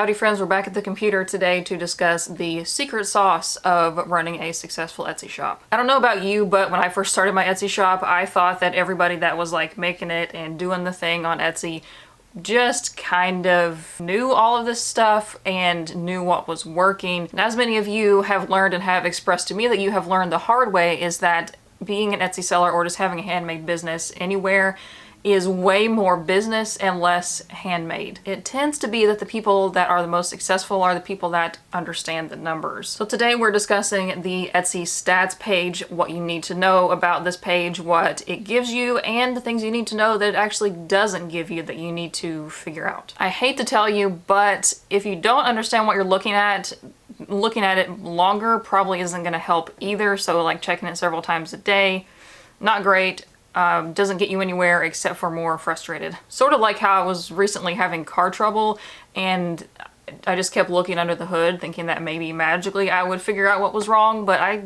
Howdy friends, we're back at the computer today to discuss the secret sauce of running a successful Etsy shop. I don't know about you, but when I first started my Etsy shop, I thought that everybody that was like making it and doing the thing on Etsy just kind of knew all of this stuff and knew what was working. And as many of you have learned and have expressed to me that you have learned the hard way, is that being an Etsy seller or just having a handmade business anywhere is way more business and less handmade. It tends to be that the people that are the most successful are the people that understand the numbers. So today we're discussing the Etsy stats page, what you need to know about this page, what it gives you, and the things you need to know that it actually doesn't give you that you need to figure out. I hate to tell you, but if you don't understand what you're looking at it longer probably isn't going to help either. So like checking it several times a day, not great. Doesn't get you anywhere except for more frustrated. Sort of like how I was recently having car trouble and I just kept looking under the hood thinking that maybe magically I would figure out what was wrong, but I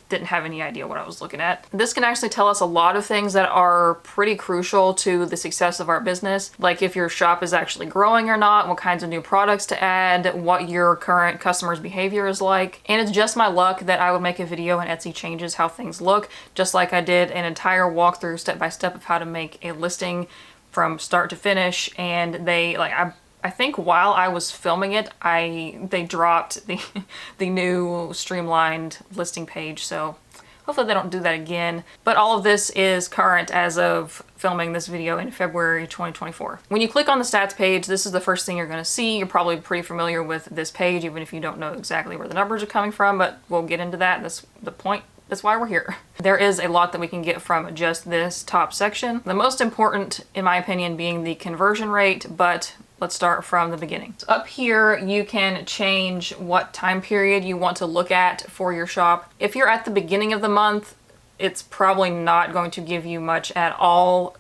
didn't have any idea what I was looking at. This can actually tell us a lot of things that are pretty crucial to the success of our business, like if your shop is actually growing or not, what kinds of new products to add, what your current customers' behavior is like. And it's just my luck that I would make a video and Etsy changes how things look, just like I did an entire walkthrough step-by-step of how to make a listing from start to finish. And I think while I was filming it, they dropped the new streamlined listing page, so hopefully they don't do that again. But all of this is current as of filming this video in February 2024. When you click on the stats page, this is the first thing you're going to see. You're probably pretty familiar with this page, even if you don't know exactly where the numbers are coming from, but we'll get into that. That's the point. That's why we're here. There is a lot that we can get from just this top section. The most important, in my opinion, being the conversion rate, but let's start from the beginning. So up here, you can change what time period you want to look at for your shop. If you're at the beginning of the month, it's probably not going to give you much at all,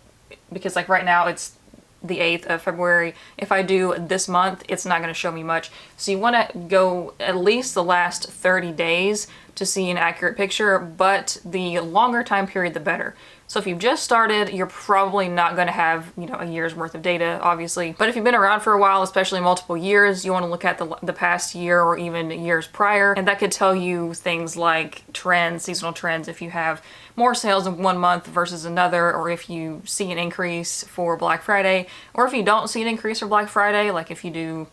because like right now it's the 8th of February. If I do this month, it's not going to show me much. So you want to go at least the last 30 days to see an accurate picture, but the longer time period, the better. So if you've just started, you're probably not going to have, a year's worth of data, obviously. But if you've been around for a while, especially multiple years, you want to look at the past year or even years prior. And that could tell you things like trends, seasonal trends, if you have more sales in one month versus another, or if you see an increase for Black Friday, or if you don't see an increase for Black Friday, like if you do,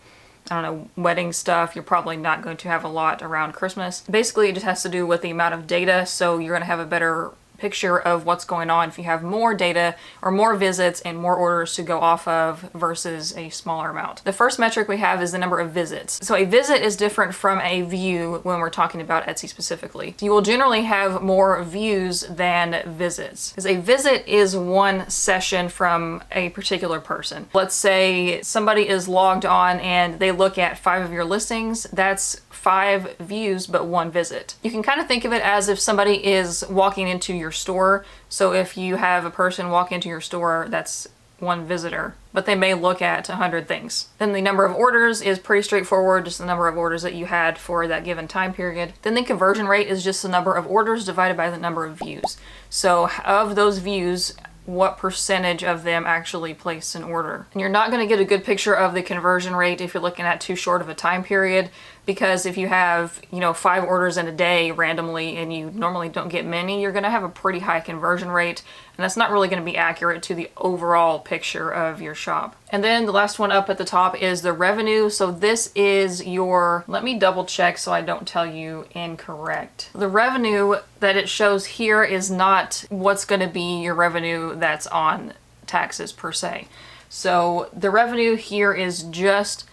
I don't know, wedding stuff, you're probably not going to have a lot around Christmas. Basically, it just has to do with the amount of data, so you're going to have a better picture of what's going on if you have more data or more visits and more orders to go off of versus a smaller amount. The first metric we have is the number of visits. So a visit is different from a view when we're talking about Etsy specifically. You will generally have more views than visits, because a visit is one session from a particular person. Let's say somebody is logged on and they look at 5 of your listings. That's 5 views but 1 visit. You can kind of think of it as if somebody is walking into your store. So if you have a person walk into your store, that's 1 visitor, but they may look at 100 things. Then the number of orders is pretty straightforward, just the number of orders that you had for that given time period. Then the conversion rate is just the number of orders divided by the number of views. So of those views, what percentage of them actually place an order. And you're not going to get a good picture of the conversion rate if you're looking at too short of a time period, because if you have, 5 orders in a day randomly and you normally don't get many, you're going to have a pretty high conversion rate, and that's not really going to be accurate to the overall picture of your shop. And then the last one up at the top is the revenue. So this is your, let me double check so I don't tell you incorrect. The revenue that it shows here is not what's going to be your revenue that's on taxes per se. So the revenue here is just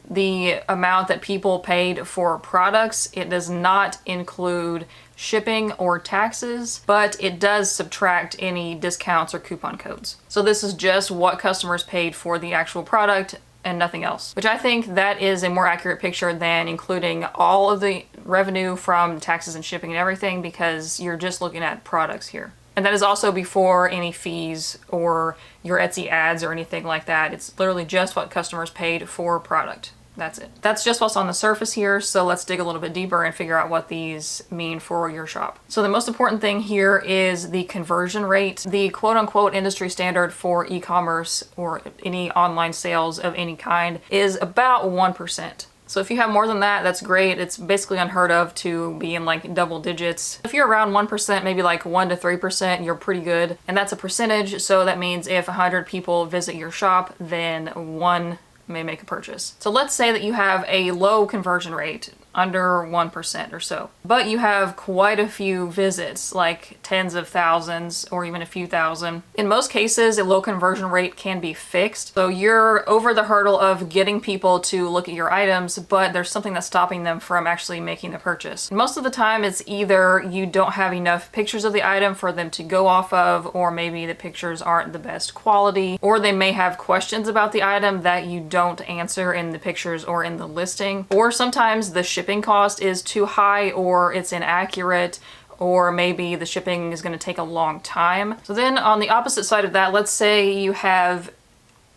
the amount that people paid for products. It does not include shipping or taxes, but it does subtract any discounts or coupon codes. So this is just what customers paid for the actual product and nothing else, which I think that is a more accurate picture than including all of the revenue from taxes and shipping and everything, because you're just looking at products here. And that is also before any fees or your Etsy ads or anything like that. It's literally just what customers paid for a product. That's it. That's just what's on the surface here, so let's dig a little bit deeper and figure out what these mean for your shop. So the most important thing here is the conversion rate. The quote-unquote industry standard for e-commerce or any online sales of any kind is about 1%. So if you have more than that, that's great. It's basically unheard of to be in like double digits. If you're around 1%, maybe like 1 to 3%, you're pretty good. And that's a percentage, so that means if 100 people visit your shop, then 1 may make a purchase. So let's say that you have a low conversion rate, under 1% or so, but you have quite a few visits, like tens of thousands or even a few thousand. In most cases, a low conversion rate can be fixed. So you're over the hurdle of getting people to look at your items, but there's something that's stopping them from actually making the purchase. Most of the time, it's either you don't have enough pictures of the item for them to go off of, or maybe the pictures aren't the best quality, or they may have questions about the item that you don't answer in the pictures or in the listing, or sometimes the shipping cost is too high, or it's inaccurate, or maybe the shipping is going to take a long time. So then on the opposite side of that, let's say you have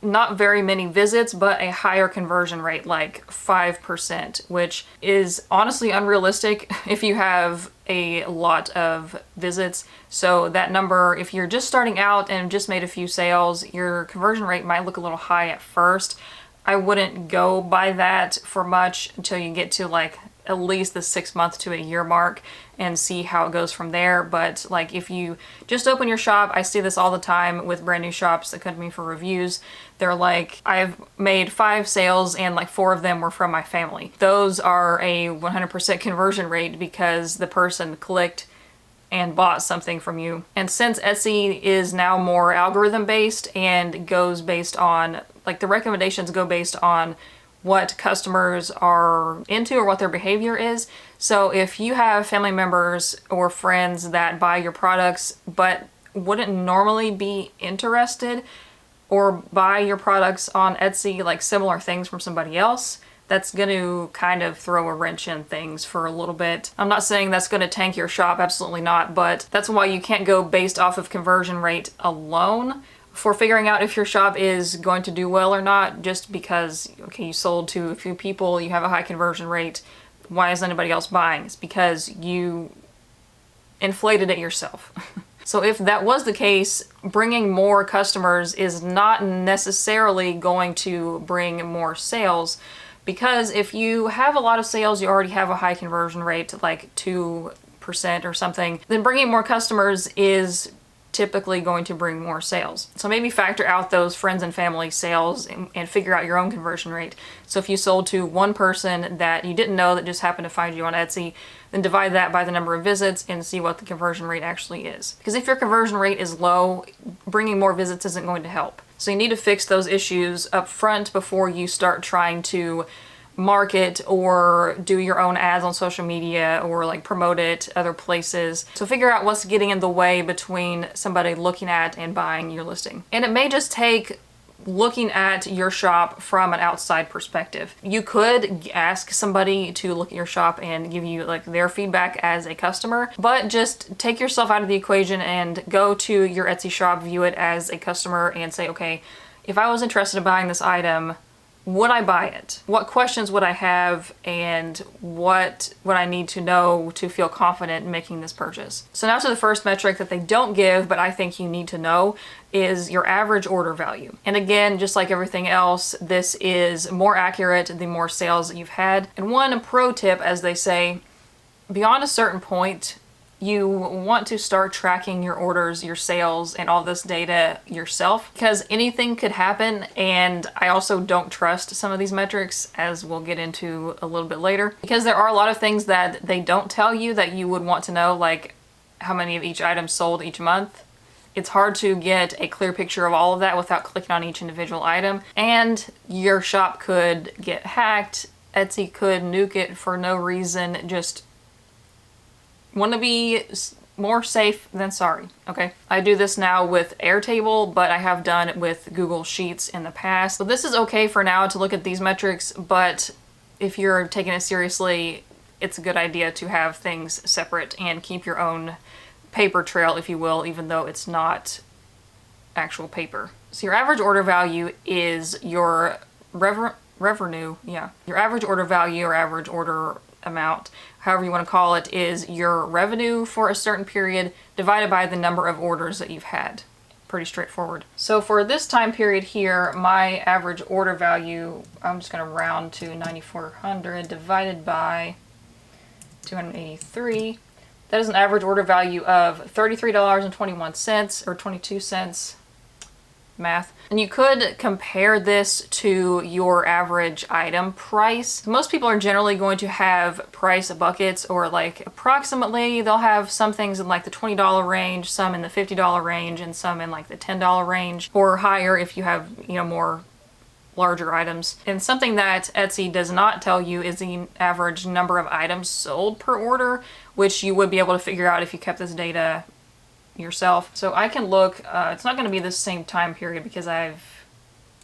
not very many visits, but a higher conversion rate, like 5%, which is honestly unrealistic if you have a lot of visits. So that number, if you're just starting out and just made a few sales, your conversion rate might look a little high at first. I wouldn't go by that for much until you get to like at least the 6 month to a year mark and see how it goes from there. But like if you just open your shop, I see this all the time with brand new shops that come to me for reviews. They're like, I've made 5 sales and like 4 of them were from my family. Those are a 100% conversion rate because the person clicked and bought something from you. And since Etsy is now more algorithm based and goes based on, like the recommendations go based on what customers are into or what their behavior is. So if you have family members or friends that buy your products but wouldn't normally be interested or buy your products on Etsy, like similar things from somebody else, that's going to kind of throw a wrench in things for a little bit. I'm not saying that's going to tank your shop, absolutely not, but that's why you can't go based off of conversion rate alone for figuring out if your shop is going to do well or not. Just because, okay, you sold to a few people, you have a high conversion rate, why is anybody else buying? It's because you inflated it yourself. So if that was the case, bringing more customers is not necessarily going to bring more sales. Because if you have a lot of sales, you already have a high conversion rate, like 2% or something, then bringing more customers is typically going to bring more sales. So maybe factor out those friends and family sales and figure out your own conversion rate. So if you sold to one person that you didn't know that just happened to find you on Etsy, then divide that by the number of visits and see what the conversion rate actually is. Because if your conversion rate is low, bringing more visits isn't going to help. So you need to fix those issues up front before you start trying to market or do your own ads on social media or like promote it other places. So figure out what's getting in the way between somebody looking at and buying your listing. And it may just take looking at your shop from an outside perspective. You could ask somebody to look at your shop and give you like their feedback as a customer, but just take yourself out of the equation and go to your Etsy shop, view it as a customer and say, okay, if I was interested in buying this item, would I buy it? What questions would I have, and what would I need to know to feel confident in making this purchase? So now to the first metric that they don't give, but I think you need to know, is your average order value. And again, just like everything else, this is more accurate the more sales that you've had. And one pro tip, as they say, beyond a certain point, you want to start tracking your orders, your sales, and all this data yourself, because anything could happen. And I also don't trust some of these metrics, as we'll get into a little bit later, because there are a lot of things that they don't tell you that you would want to know, like how many of each item sold each month. It's hard to get a clear picture of all of that without clicking on each individual item, and your shop could get hacked. Etsy could nuke it for no reason. Just want to be more safe than sorry, okay? I do this now with Airtable, but I have done it with Google Sheets in the past. So this is okay for now to look at these metrics, but if you're taking it seriously, it's a good idea to have things separate and keep your own paper trail, if you will, even though it's not actual paper. So your average order value is your revenue, yeah. Your average order value or average order amount, however you want to call it, is your revenue for a certain period divided by the number of orders that you've had. Pretty straightforward. So for this time period here, my average order value, I'm just going to round to 9,400 divided by 283. That is an average order value of $33.21 or 22 cents. Math. And you could compare this to your average item price. Most people are generally going to have price buckets, or like approximately they'll have some things in like the $20 range, some in the $50 range, and some in like the $10 range, or higher if you have, you know, more larger items. And something that Etsy does not tell you is the average number of items sold per order, which you would be able to figure out if you kept this data yourself. So I can look, it's not going to be the same time period because I've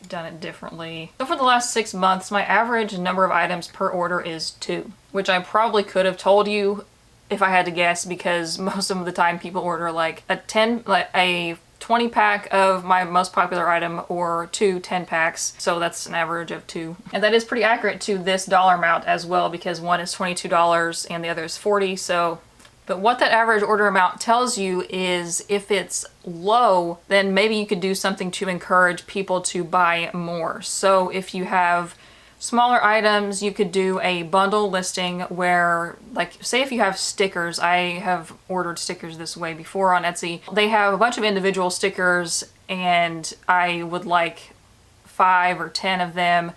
done it differently. So for the last 6 months, my average number of items per order is 2, which I probably could have told you if I had to guess, because most of the time people order like a 20 pack of my most popular item or 2 10 packs. So that's an average of 2. And that is pretty accurate to this dollar amount as well, because one is $22 and the other is $40. So but what that average order amount tells you is if it's low, then maybe you could do something to encourage people to buy more. So if you have smaller items, you could do a bundle listing where, like, say if you have stickers, I have ordered stickers this way before on Etsy. They have a bunch of individual stickers and I would like 5 or 10 of them.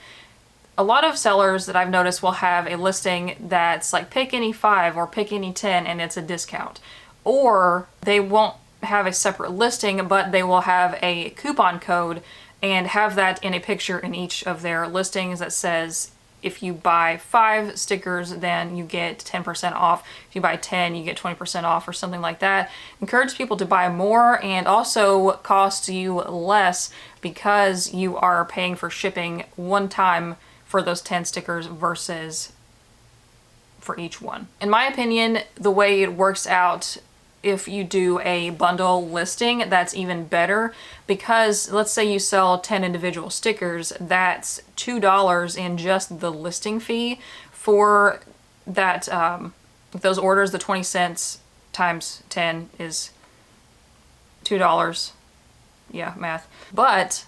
A lot of sellers that I've noticed will have a listing that's like pick any 5 or pick any 10 and it's a discount. Or they won't have a separate listing, but they will have a coupon code and have that in a picture in each of their listings that says if you buy 5 stickers, then you get 10% off. If you buy 10, you get 20% off or something like that. Encourage people to buy more, and also costs you less because you are paying for shipping one time for those 10 stickers versus for each one. In my opinion, the way it works out, if you do a bundle listing, that's even better, because let's say you sell 10 individual stickers, that's $2 in just the listing fee for that, those orders. The 20 cents times 10 is $2. Yeah, math. But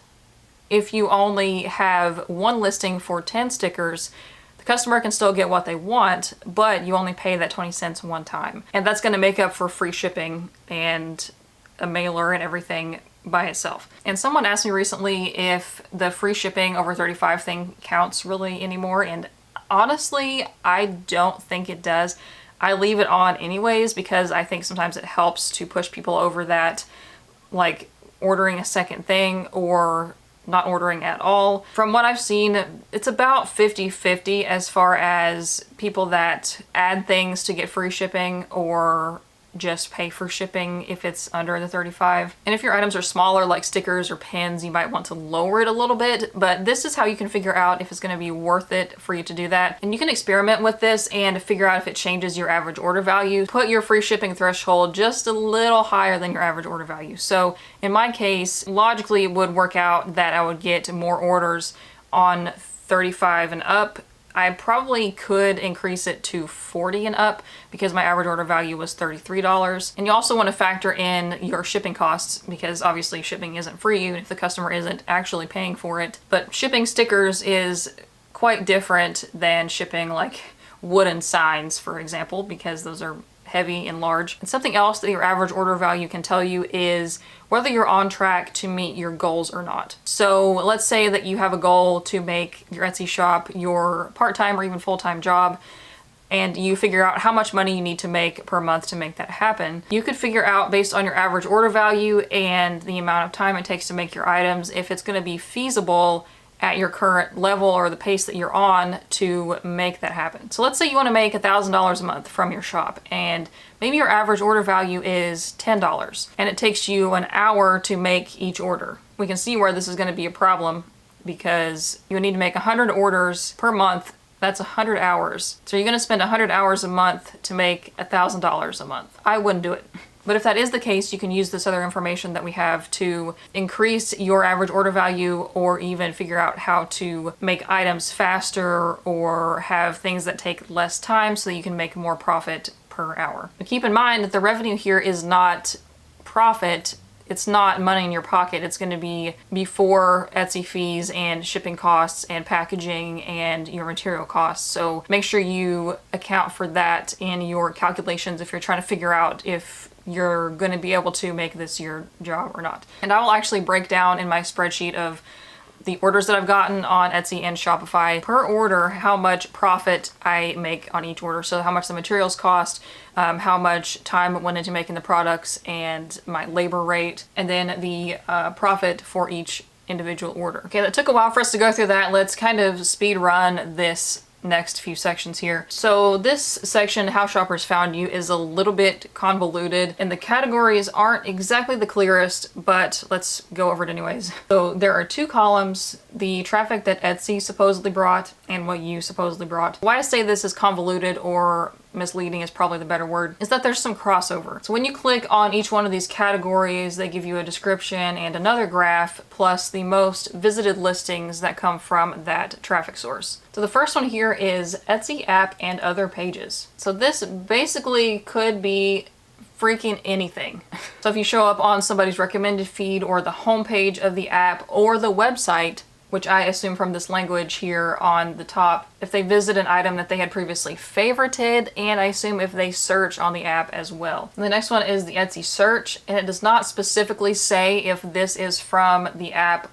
if you only have one listing for 10 stickers, the customer can still get what they want, but you only pay that 20 cents one time. And that's going to make up for free shipping and a mailer and everything by itself. And someone asked me recently if the free shipping over 35 thing counts really anymore, and honestly, I don't think it does. I leave it on anyways because I think sometimes it helps to push people over that, like ordering a second thing or not ordering at all. From what I've seen, it's about 50-50 as far as people that add things to get free shipping or just pay for shipping if it's under the 35. And if your items are smaller, like stickers or pins, you might want to lower it a little bit, but this is how you can figure out if it's going to be worth it for you to do that. And you can experiment with this and figure out if it changes your average order value. Put your free shipping threshold just a little higher than your average order value. So in my case, logically it would work out that I would get more orders on 35 and up. I probably could increase it to 40 and up because my average order value was $33. And you also want to factor in your shipping costs because obviously shipping isn't free even if the customer isn't actually paying for it. But shipping stickers is quite different than shipping like wooden signs, for example, because those are heavy and large. And something else that your average order value can tell you is whether you're on track to meet your goals or not. So let's say that you have a goal to make your Etsy shop your part-time or even full-time job, and you figure out how much money you need to make per month to make that happen. You could figure out based on your average order value and the amount of time it takes to make your items if it's going to be feasible at your current level or the pace that you're on to make that happen. So let's say you want to make $1,000 a month from your shop and maybe your average order value is $10 and it takes you an hour to make each order. We can see where this is going to be a problem because you need to make 100 orders per month. That's 100 hours. So you're going to spend 100 hours a month to make $1,000 a month. I wouldn't do it. But if that is the case, you can use this other information that we have to increase your average order value, or even figure out how to make items faster or have things that take less time so that you can make more profit per hour. But keep in mind that the revenue here is not profit. It's not money in your pocket. It's going to be before Etsy fees and shipping costs and packaging and your material costs. So make sure you account for that in your calculations if you're trying to figure out if you're going to be able to make this your job or not. And I will actually break down in my spreadsheet of the orders that I've gotten on Etsy and Shopify per order how much profit I make on each order. So how much the materials cost, how much time went into making the products, and my labor rate, and then the profit for each individual order. Okay, that took a while for us to go through that. Let's kind of speed run this next few sections here. So this section, how shoppers found you, is a little bit convoluted and the categories aren't exactly the clearest, but let's go over it anyways. So there are two columns: the traffic that Etsy supposedly brought and what you supposedly brought. Why I say this is convoluted, or misleading is probably the better word, is that there's some crossover. So when you click on each one of these categories, they give you a description and another graph, plus the most visited listings that come from that traffic source. So the first one here is Etsy app and other pages. So this basically could be freaking anything. So if you show up on somebody's recommended feed, or the homepage of the app, or the website, which I assume from this language here on the top, if they visit an item that they had previously favorited, and I assume if they search on the app as well. And the next one is the Etsy search, and it does not specifically say if this is from the app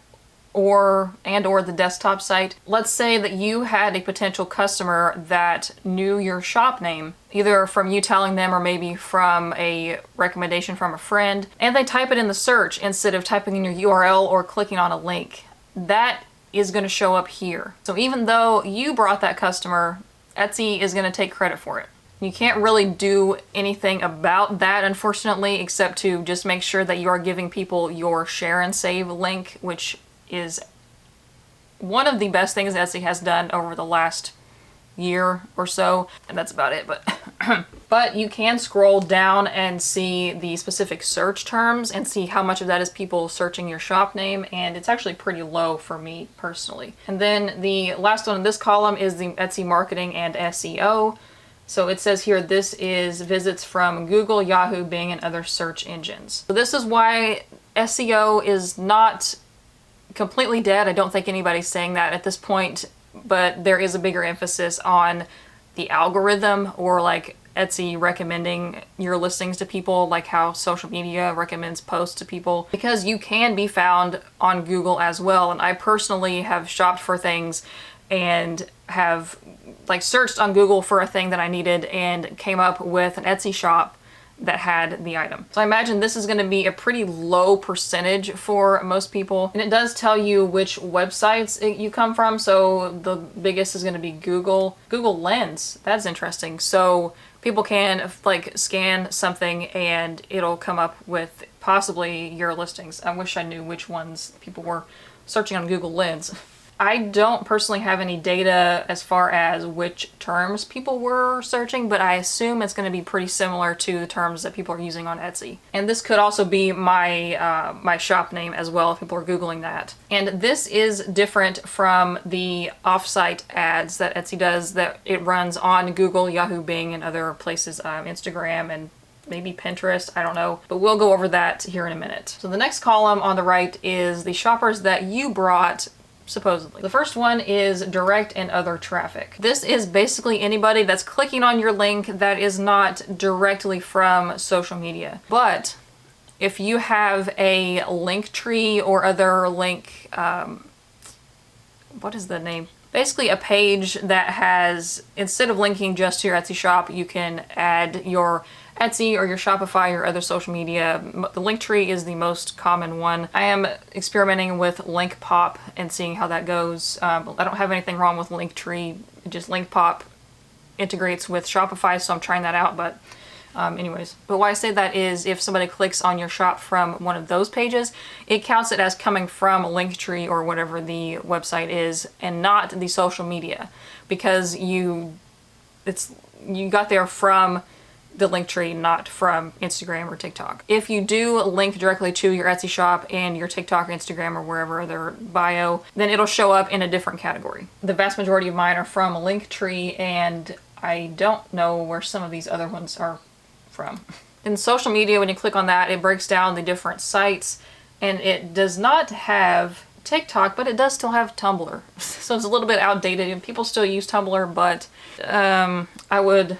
or the desktop site. Let's say that you had a potential customer that knew your shop name, either from you telling them or maybe from a recommendation from a friend, and they type it in the search instead of typing in your URL or clicking on a link. That is going to show up here. So even though you brought that customer, Etsy is going to take credit for it. You can't really do anything about that, unfortunately, except to just make sure that you are giving people your share and save link, which is one of the best things Etsy has done over the last year or so, and that's about it. But you can scroll down and see the specific search terms and see how much of that is people searching your shop name, and it's actually pretty low for me personally. And then the last one in this column is the Etsy marketing and SEO. So it says here this is visits from Google, Yahoo, Bing, and other search engines. So this is why SEO is not completely dead. I don't think anybody's saying that at this point, but there is a bigger emphasis on the algorithm, or like Etsy recommending your listings to people, like how social media recommends posts to people, because you can be found on Google as well. And I personally have shopped for things and have like searched on Google for a thing that I needed and came up with an Etsy shop that had the item. So I imagine this is going to be a pretty low percentage for most people. And it does tell you which websites you come from. So the biggest is going to be Google. Google Lens. That's interesting. So people can like scan something and it'll come up with possibly your listings. I wish I knew which ones people were searching on Google Lens. I don't personally have any data as far as which terms people were searching, but I assume it's going to be pretty similar to the terms that people are using on Etsy. And this could also be my my shop name as well if people are Googling that. And this is different from the offsite ads that Etsy does, that it runs on Google, Yahoo, Bing, and other places, Instagram, and maybe Pinterest, I don't know, but we'll go over that here in a minute. So the next column on the right is the shoppers that you brought supposedly. The first one is direct and other traffic. This is basically anybody that's clicking on your link that is not directly from social media. But if you have a link tree or other link, what is the name? Basically a page that has, instead of linking just to your Etsy shop, you can add your Etsy or your Shopify or other social media. The link tree is the most common one. I am experimenting with link pop and seeing how that goes. I don't have anything wrong with link tree, just link pop integrates with Shopify, so I'm trying that out. But anyways, but why I say that is if somebody clicks on your shop from one of those pages, it counts it as coming from Linktree or whatever the website is, and not the social media, because you got there from the link tree, not from Instagram or TikTok. If you do link directly to your Etsy shop and your TikTok or Instagram or wherever their bio, then it'll show up in a different category. The vast majority of mine are from a link tree, and I don't know where some of these other ones are from. In social media, when you click on that, it breaks down the different sites, and it does not have TikTok, but it does still have Tumblr. So it's a little bit outdated, and people still use Tumblr, but I would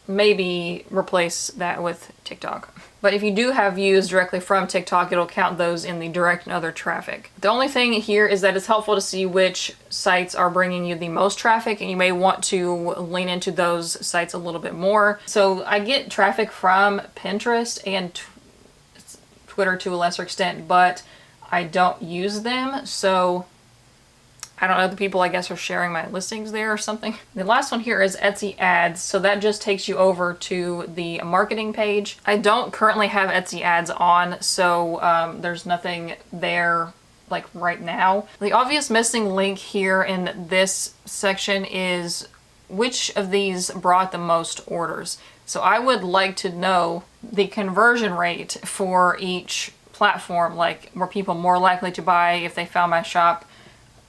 maybe replace that with TikTok. But if you do have views directly from TikTok, it'll count those in the direct and other traffic. The only thing here is that it's helpful to see which sites are bringing you the most traffic, and you may want to lean into those sites a little bit more. So I get traffic from Pinterest and Twitter to a lesser extent, but I don't use them, so I don't know, the people I guess are sharing my listings there or something. The last one here is Etsy ads. So that just takes you over to the marketing page. I don't currently have Etsy ads on, so there's nothing there like right now. The obvious missing link here in this section is which of these brought the most orders. So I would like to know the conversion rate for each platform, like were people more likely to buy if they found my shop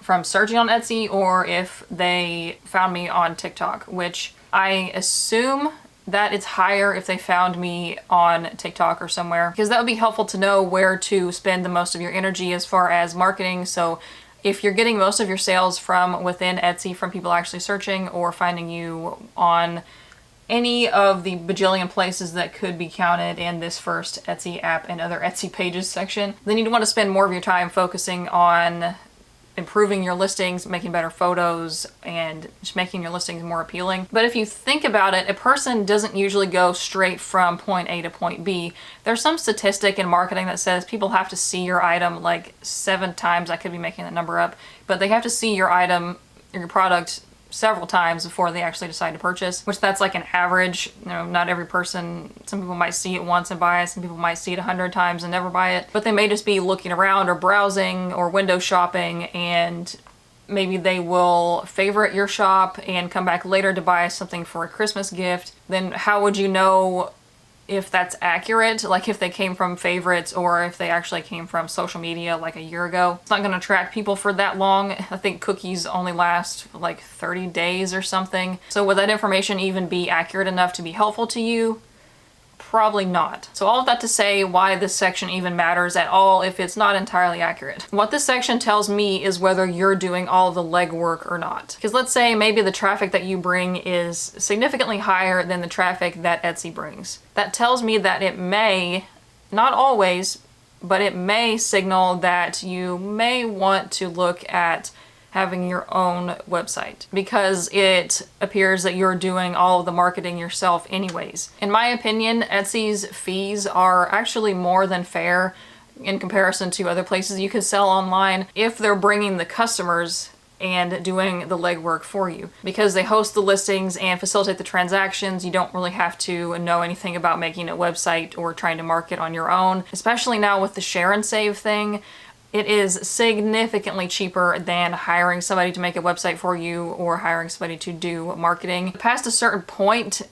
from searching on Etsy or if they found me on TikTok, which I assume that it's higher if they found me on TikTok or somewhere, because that would be helpful to know where to spend the most of your energy as far as marketing. So if you're getting most of your sales from within Etsy from people actually searching or finding you on any of the bajillion places that could be counted in this first Etsy app and other Etsy pages section, then you'd want to spend more of your time focusing on improving your listings, making better photos, and just making your listings more appealing. But if you think about it, a person doesn't usually go straight from point A to point B. There's some statistic in marketing that says people have to see your item like 7 times. I could be making that number up, but they have to see your item or your product several times before they actually decide to purchase, which that's like an average. You know, not every person, some people might see it once and buy it, some people might see it 100 times and never buy it, but they may just be looking around or browsing or window shopping, and maybe they will favorite your shop and come back later to buy something for a Christmas gift. Then how would you know if that's accurate, like if they came from favorites or if they actually came from social media like a year ago? It's not going to track people for that long. I think cookies only last like 30 days or something. So would that information even be accurate enough to be helpful to you? Probably not. So all of that to say why this section even matters at all if it's not entirely accurate. What this section tells me is whether you're doing all of the legwork or not. Because let's say maybe the traffic that you bring is significantly higher than the traffic that Etsy brings. That tells me that it may, not always, but it may signal that you may want to look at having your own website, because it appears that you're doing all of the marketing yourself anyways. In my opinion, Etsy's fees are actually more than fair in comparison to other places you could sell online if they're bringing the customers and doing the legwork for you. Because they host the listings and facilitate the transactions, you don't really have to know anything about making a website or trying to market on your own. Especially now with the share and save thing, it is significantly cheaper than hiring somebody to make a website for you or hiring somebody to do marketing. Past a certain point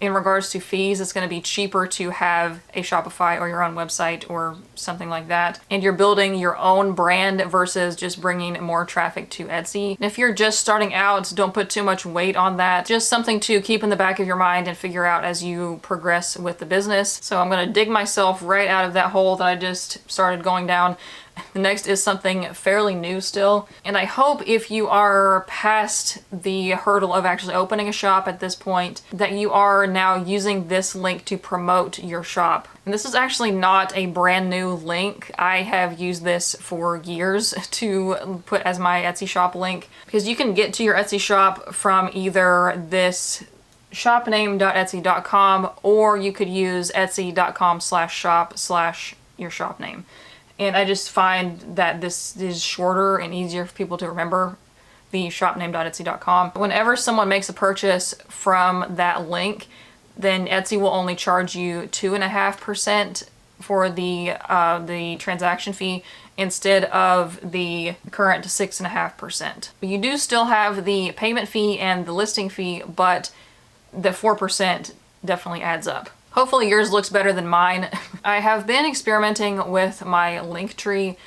in regards to fees, it's going to be cheaper to have a Shopify or your own website or something like that. And you're building your own brand versus just bringing more traffic to Etsy. And if you're just starting out, don't put too much weight on that. Just something to keep in the back of your mind and figure out as you progress with the business. So I'm going to dig myself right out of that hole that I just started going down. The next is something fairly new still, and I hope if you are past the hurdle of actually opening a shop at this point, that you are now using this link to promote your shop. And this is actually not a brand new link. I have used this for years to put as my Etsy shop link, because you can get to your Etsy shop from either this shopname.etsy.com or you could use etsy.com/shop/your shop name. And I just find that this is shorter and easier for people to remember, the shopname.etsy.com. Whenever someone makes a purchase from that link, then Etsy will only charge you 2.5% for the transaction fee instead of the current 6.5%. But you do still have the payment fee and the listing fee, but the 4% definitely adds up. Hopefully yours looks better than mine. I have been experimenting with my link tree,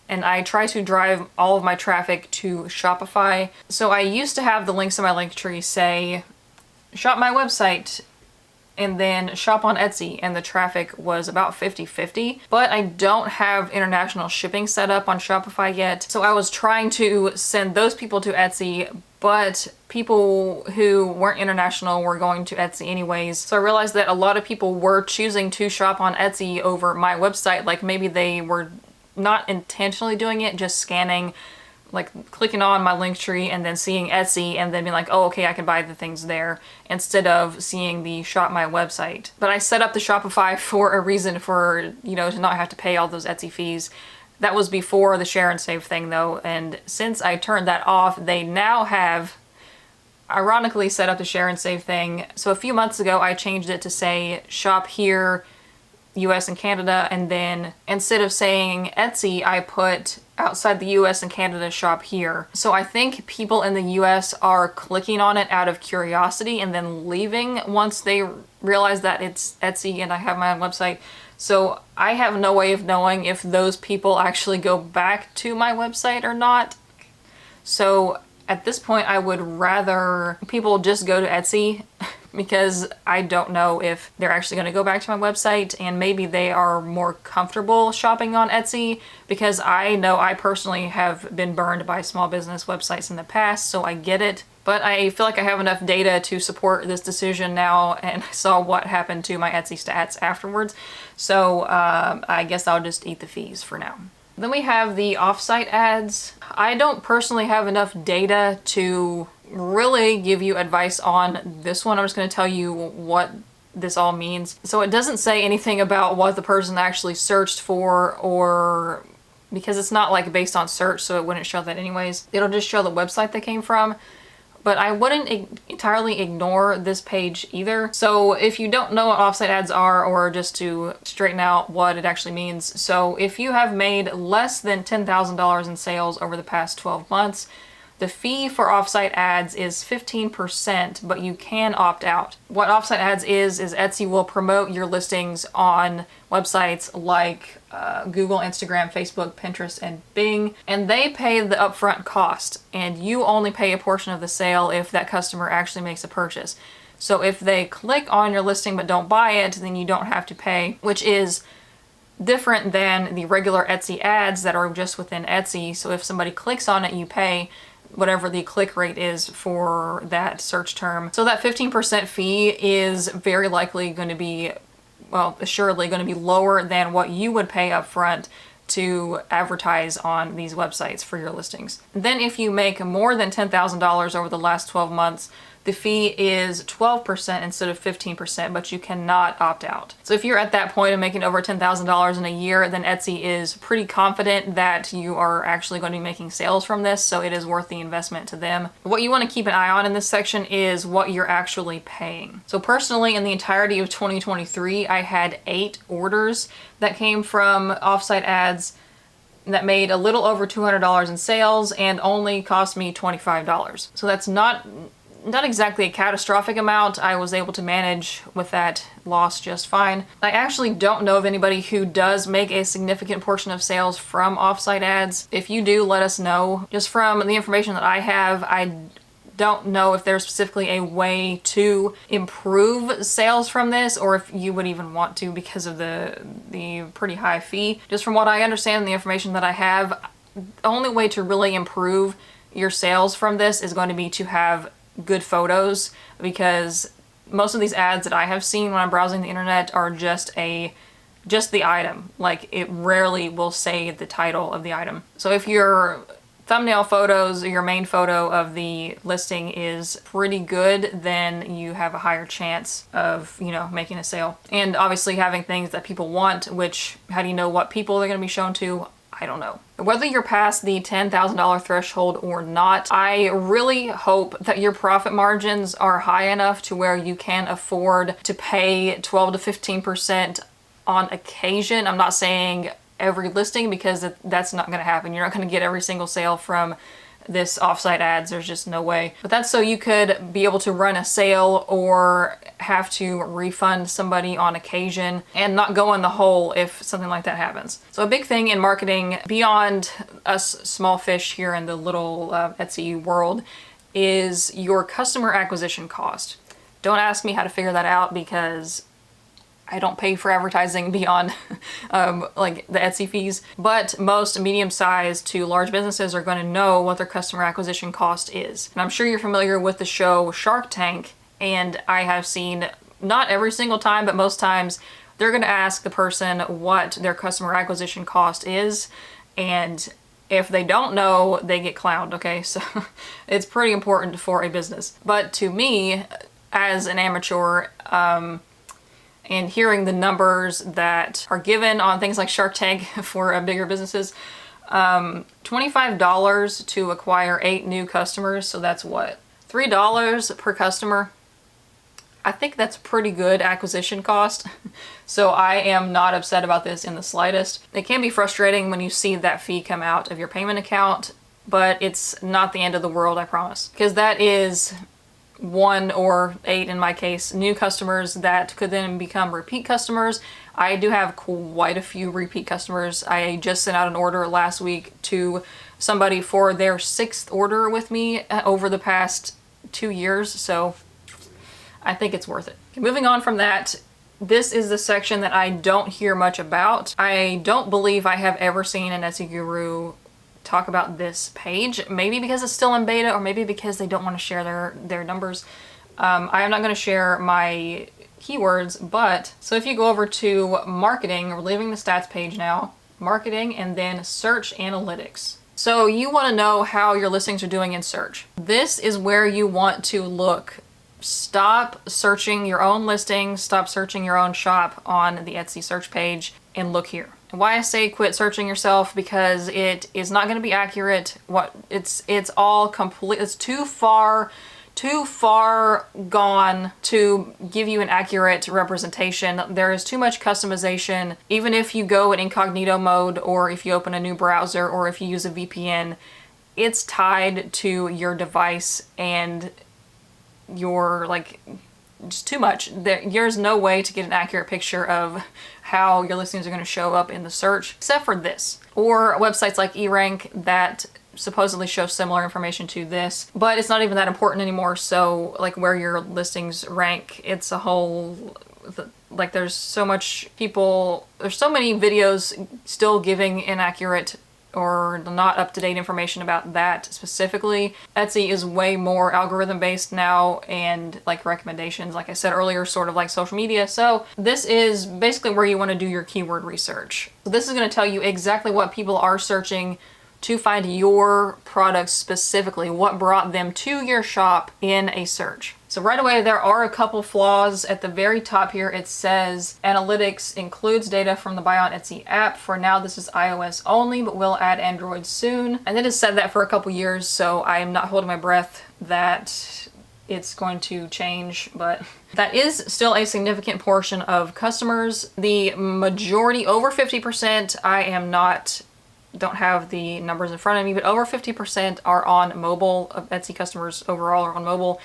and I try to drive all of my traffic to Shopify. So I used to have the links in my link tree say, shop my website, and then shop on Etsy, and the traffic was about 50-50. But I don't have international shipping set up on Shopify yet. So I was trying to send those people to Etsy, but people who weren't international were going to Etsy anyways. So I realized that a lot of people were choosing to shop on Etsy over my website. Like maybe they were not intentionally doing it, just scanning, like clicking on my link tree and then seeing Etsy and then being like, oh, okay, I can buy the things there, instead of seeing the shop my website. But I set up the Shopify for a reason, for, you know, to not have to pay all those Etsy fees. That was before the share and save thing though, and since I turned that off, they now have ironically set up the share and save thing. So a few months ago I changed it to say shop here, US and Canada, and then instead of saying Etsy, I put outside the US and Canada, shop here. So I think people in the US are clicking on it out of curiosity and then leaving once they realize that it's Etsy and I have my own website. So I have no way of knowing if those people actually go back to my website or not. So at this point, I would rather people just go to Etsy because I don't know if they're actually going to go back to my website, and maybe they are more comfortable shopping on Etsy, because I know I personally have been burned by small business websites in the past, so I get it. But I feel like I have enough data to support this decision now, and I saw what happened to my Etsy stats afterwards. So I guess I'll just eat the fees for now. Then we have the offsite ads. I don't personally have enough data to really give you advice on this one. I'm just going to tell you what this all means. So it doesn't say anything about what the person actually searched for, or because it's not like based on search, so it wouldn't show that anyways. It'll just show the website they came from. But I wouldn't entirely ignore this page either. So if you don't know what offsite ads are, or just to straighten out what it actually means. So if you have made less than $10,000 in sales over the past 12 months, the fee for offsite ads is 15%, but you can opt out. What offsite ads is Etsy will promote your listings on websites like Google, Instagram, Facebook, Pinterest, and Bing, and they pay the upfront cost, and you only pay a portion of the sale if that customer actually makes a purchase. So if they click on your listing but don't buy it, then you don't have to pay, which is different than the regular Etsy ads that are just within Etsy. So if somebody clicks on it, you pay whatever the click rate is for that search term. So that 15% fee is very likely going to be, well, assuredly going to be lower than what you would pay up front to advertise on these websites for your listings. Then if you make more than $10,000 over the last 12 months, the fee is 12% instead of 15%, but you cannot opt out. So if you're at that point of making over $10,000 in a year, then Etsy is pretty confident that you are actually going to be making sales from this, so it is worth the investment to them. What you want to keep an eye on in this section is what you're actually paying. So personally, in the entirety of 2023, I had 8 orders that came from offsite ads that made a little over $200 in sales and only cost me $25. So that's not exactly a catastrophic amount. I was able to manage with that loss just fine. I actually don't know of anybody who does make a significant portion of sales from offsite ads. If you do, let us know. Just from the information that I have, I don't know if there's specifically a way to improve sales from this, or if you would even want to because of the pretty high fee. Just from what I understand and the information that I have, the only way to really improve your sales from this is going to be to have good photos, because most of these ads that I have seen when I'm browsing the internet are just the item. Like, it rarely will say the title of the item. So if your thumbnail photos or your main photo of the listing is pretty good, then you have a higher chance of, you know, making a sale. And obviously having things that people want, which, how do you know what people they're going to be shown to? I don't know. Whether you're past the $10,000 threshold or not, I really hope that your profit margins are high enough to where you can afford to pay 12 to 15% on occasion. I'm not saying every listing, because that's not going to happen. You're not going to get every single sale from this offsite ads. There's just no way. But that's so you could be able to run a sale or have to refund somebody on occasion and not go in the hole if something like that happens. So a big thing in marketing beyond us small fish here in the little Etsy world is your customer acquisition cost. Don't ask me how to figure that out because I don't pay for advertising beyond like the Etsy fees, but most medium-sized to large businesses are going to know what their customer acquisition cost is. And I'm sure you're familiar with the show Shark Tank, and I have seen, not every single time, but most times, they're going to ask the person what their customer acquisition cost is, and if they don't know, they get clowned, okay? So it's pretty important for a business. But to me, as an amateur, and hearing the numbers that are given on things like Shark Tank for bigger businesses, $25 to acquire 8 new customers. So that's what? $3 per customer. I think that's pretty good acquisition cost. So I am not upset about this in the slightest. It can be frustrating when you see that fee come out of your payment account, but it's not the end of the world, I promise. Because that is 1 or 8 in my case, new customers that could then become repeat customers. I do have quite a few repeat customers. I just sent out an order last week to somebody for their 6th order with me over the past 2 years, so I think it's worth it. Okay, moving on from that, this is the section that I don't hear much about. I don't believe I have ever seen an Etsy Guru talk about this page, maybe because it's still in beta or maybe because they don't want to share their numbers. I am not going to share my keywords, but so if you go over to marketing, we're leaving the stats page now, marketing, and then search analytics. So you want to know how your listings are doing in search. This is where you want to look. Stop searching your own listings, stop searching your own shop on the Etsy search page, and look here. Why I say quit searching yourself, because it is not going to be accurate. It's all complete. It's too far gone to give you an accurate representation. There is too much customization. Even if you go in incognito mode, or if you open a new browser, or if you use a VPN, it's tied to your device, and you're like, just too much. There's no way to get an accurate picture of how your listings are going to show up in the search, except for this, or websites like eRank that supposedly show similar information to this, but it's not even that important anymore. So like where your listings rank, it's a whole, like there's so many videos still giving inaccurate or not up-to-date information about that specifically. Etsy is way more algorithm based now, and like recommendations, like I said earlier, sort of like social media. So this is basically where you want to do your keyword research. So this is going to tell you exactly what people are searching to find your product specifically, what brought them to your shop in a search. So right away, there are a couple flaws. At the very top here, it says analytics includes data from the Buy on Etsy app. For now, this is iOS only, but we'll add Android soon. And it has said that for a couple years, so I am not holding my breath that it's going to change, but that is still a significant portion of customers. The majority, over 50%, don't have the numbers in front of me, but over 50% are on mobile. Of Etsy customers overall are on mobile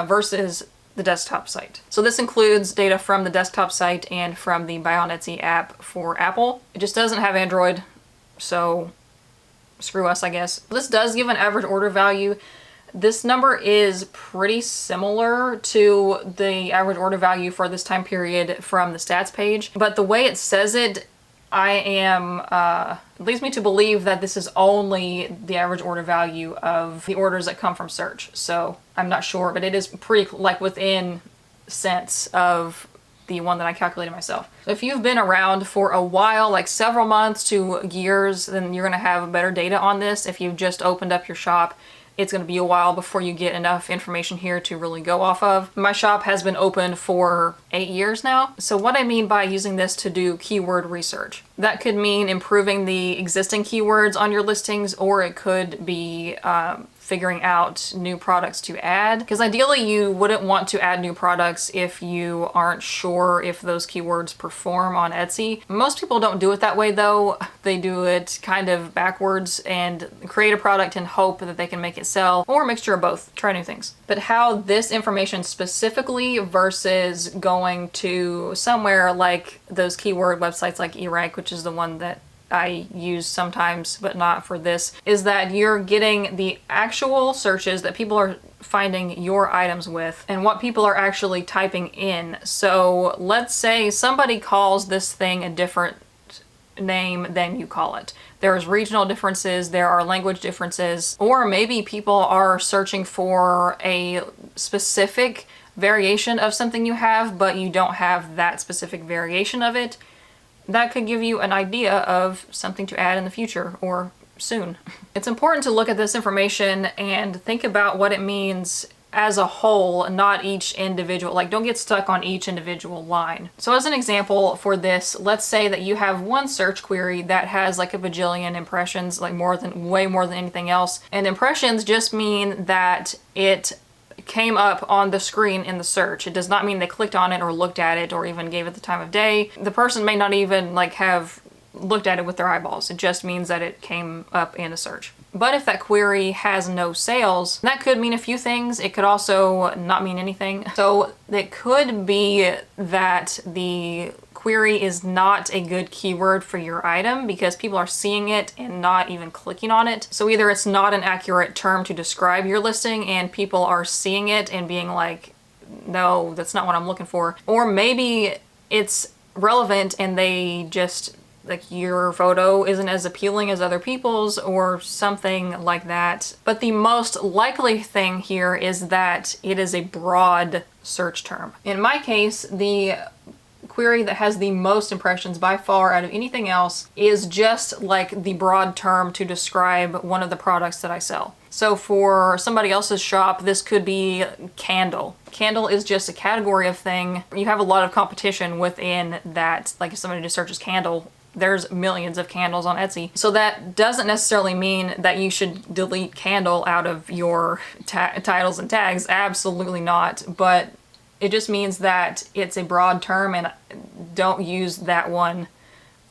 versus the desktop site. So this includes data from the desktop site and from the Buy on Etsy app for Apple. It just doesn't have Android, so screw us, I guess. This does give an average order value. This number is pretty similar to the average order value for this time period from the stats page, but the way it says it, it leads me to believe that this is only the average order value of the orders that come from search. So I'm not sure, but it is pretty like within cents of the one that I calculated myself. So if you've been around for a while, like several months to years, then you're gonna have better data on this. If you've just opened up your shop, it's going to be a while before you get enough information here to really go off of. My shop has been open for 8 years now. So what I mean by using this to do keyword research, that could mean improving the existing keywords on your listings, or it could be figuring out new products to add. Because ideally you wouldn't want to add new products if you aren't sure if those keywords perform on Etsy. Most people don't do it that way though. They do it kind of backwards and create a product and hope that they can make it sell, or a mixture of both. Try new things. But how this information specifically versus going to somewhere like those keyword websites like eRank, which is the one that I use sometimes, but not for this, is that you're getting the actual searches that people are finding your items with and what people are actually typing in. So let's say somebody calls this thing a different name than you call it. There's regional differences, there are language differences, or maybe people are searching for a specific variation of something you have, but you don't have that specific variation of it. That could give you an idea of something to add in the future or soon. It's important to look at this information and think about what it means as a whole, not each individual, like don't get stuck on each individual line. So as an example for this, let's say that you have one search query that has like a bajillion impressions, like way more than anything else. And impressions just mean that it came up on the screen in the search. It does not mean they clicked on it or looked at it or even gave it the time of day. The person may not even like have looked at it with their eyeballs. It just means that it came up in a search. But if that query has no sales, that could mean a few things. It could also not mean anything. So it could be that the query is not a good keyword for your item because people are seeing it and not even clicking on it. So either it's not an accurate term to describe your listing and people are seeing it and being like, no, that's not what I'm looking for. Or maybe it's relevant and they just, like your photo isn't as appealing as other people's or something like that. But the most likely thing here is that it is a broad search term. In my case, the query that has the most impressions by far out of anything else is just like the broad term to describe one of the products that I sell. So for somebody else's shop, this could be candle. Candle is just a category of thing. You have a lot of competition within that. Like if somebody just searches candle, there's millions of candles on Etsy. So that doesn't necessarily mean that you should delete candle out of your titles and tags. Absolutely not. But it just means that it's a broad term and don't use that one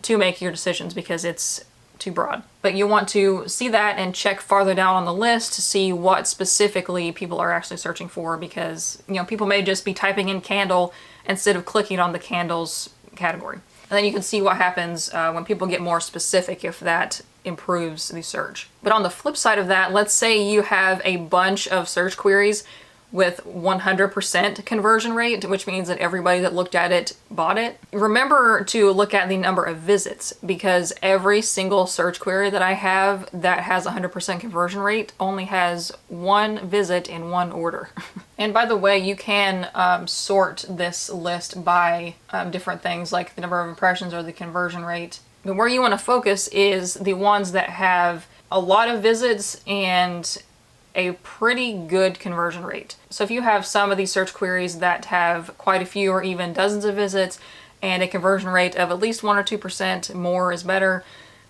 to make your decisions because it's too broad. But you want to see that and check farther down on the list to see what specifically people are actually searching for because, you know, people may just be typing in candle instead of clicking on the candles category. And then you can see what happens when people get more specific if that improves the search. But on the flip side of that, let's say you have a bunch of search queries with 100% conversion rate, which means that everybody that looked at it bought it. Remember to look at the number of visits because every single search query that I have that has 100% conversion rate only has one visit in one order. And by the way, you can sort this list by different things like the number of impressions or the conversion rate. But where you want to focus is the ones that have a lot of visits and a pretty good conversion rate. So if you have some of these search queries that have quite a few or even dozens of visits and a conversion rate of at least 1 or 2%, more is better,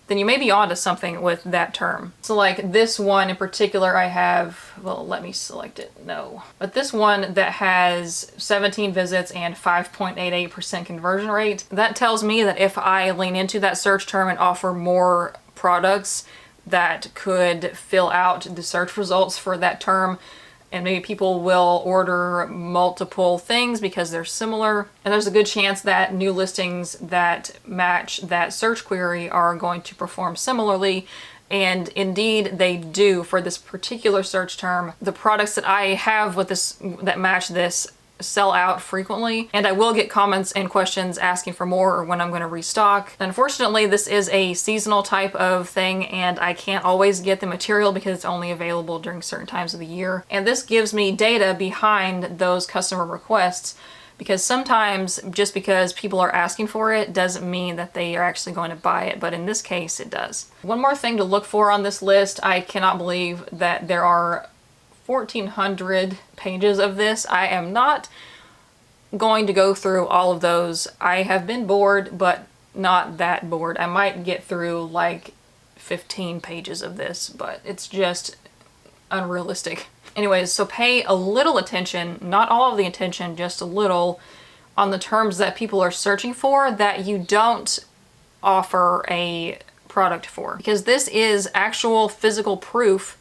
then you may be onto something with that term. So like this one in particular I have, well, let me select it, no. But this one that has 17 visits and 5.88% conversion rate, that tells me that if I lean into that search term and offer more products that could fill out the search results for that term, and maybe people will order multiple things because they're similar. And there's a good chance that new listings that match that search query are going to perform similarly. And indeed they do for this particular search term. The products that I have with this that match this sell out frequently, and I will get comments and questions asking for more or when I'm going to restock. Unfortunately, this is a seasonal type of thing and I can't always get the material because it's only available during certain times of the year. And this gives me data behind those customer requests because sometimes just because people are asking for it doesn't mean that they are actually going to buy it, but in this case it does. One more thing to look for on this list, I cannot believe that there are 1,400 pages of this. I am not going to go through all of those. I have been bored, but not that bored. I might get through like 15 pages of this, but it's just unrealistic. Anyways, so pay a little attention, not all of the attention, just a little, on the terms that people are searching for that you don't offer a product for. Because this is actual physical proof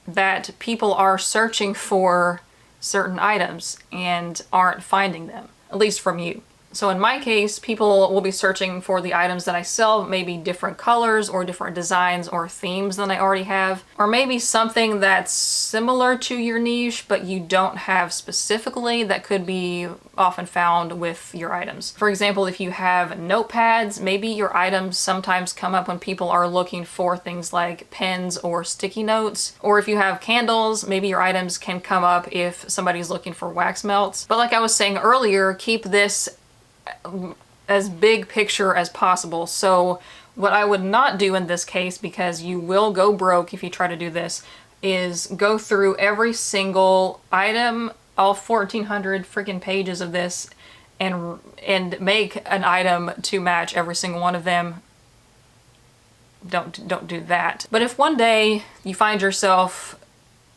that people are searching for certain items and aren't finding them, at least from you. So in my case, people will be searching for the items that I sell, maybe different colors or different designs or themes than I already have, or maybe something that's similar to your niche but you don't have specifically that could be often found with your items. For example, if you have notepads, maybe your items sometimes come up when people are looking for things like pens or sticky notes. Or if you have candles, maybe your items can come up if somebody's looking for wax melts. But like I was saying earlier, keep this as big picture as possible. So what I would not do in this case, because you will go broke if you try to do this, is go through every single item, all 1,400 freaking pages of this, and make an item to match every single one of them. Don't do that. But if one day you find yourself,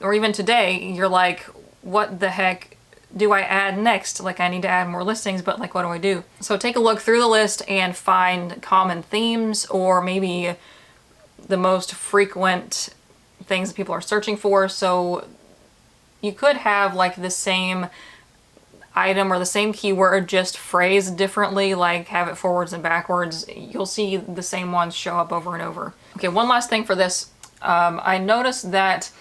or even today, you're like, what the heck do I add next? Like, I need to add more listings, but like, what do I do? So take a look through the list and find common themes, or maybe the most frequent things that people are searching for. So you could have like the same item or the same keyword, just phrased differently, like have it forwards and backwards. You'll see the same ones show up over and over. Okay, one last thing for this. I noticed that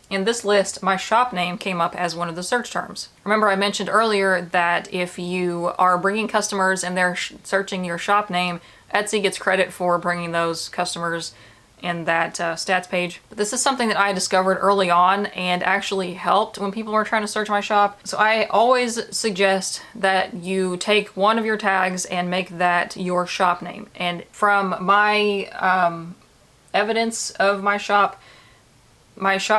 in this list, my shop name came up as one of the search terms. Remember, I mentioned earlier that if you are bringing customers and they're searching your shop name, Etsy gets credit for bringing those customers in that stats page. But this is something that I discovered early on and actually helped when people were trying to search my shop. So I always suggest that you take one of your tags and make that your shop name. And from my evidence of my shop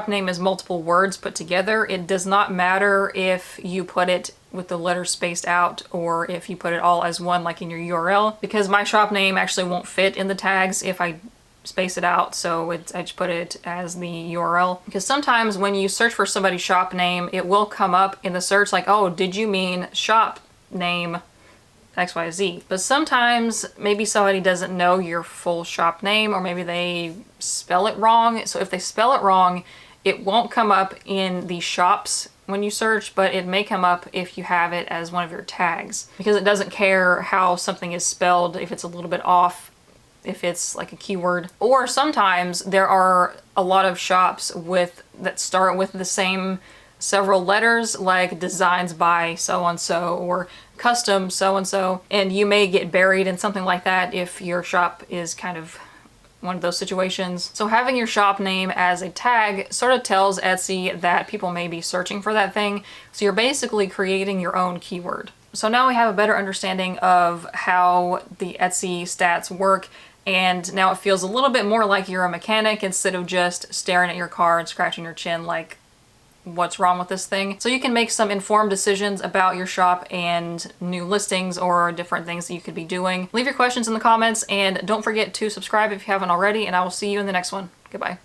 name is multiple words put together. It does not matter if you put it with the letters spaced out or if you put it all as one, like in your URL, because my shop name actually won't fit in the tags if I space it out. So I just put it as the URL, because sometimes when you search for somebody's shop name, it will come up in the search like, oh, did you mean shop name XYZ? But sometimes maybe somebody doesn't know your full shop name, or maybe they spell it wrong. So if they spell it wrong, it won't come up in the shops when you search, but it may come up if you have it as one of your tags, because it doesn't care how something is spelled, if it's a little bit off, if it's like a keyword. Or sometimes there are a lot of shops that start with the same several letters, like designs by so-and-so or custom so-and-so, and you may get buried in something like that if your shop is kind of one of those situations. So having your shop name as a tag sort of tells Etsy that people may be searching for that thing. So you're basically creating your own keyword. So now we have a better understanding of how the Etsy stats work, and now it feels a little bit more like you're a mechanic instead of just staring at your car and scratching your chin like, what's wrong with this thing? So you can make some informed decisions about your shop and new listings or different things that you could be doing. Leave your questions in the comments, and don't forget to subscribe if you haven't already, and I will see you in the next one. Goodbye.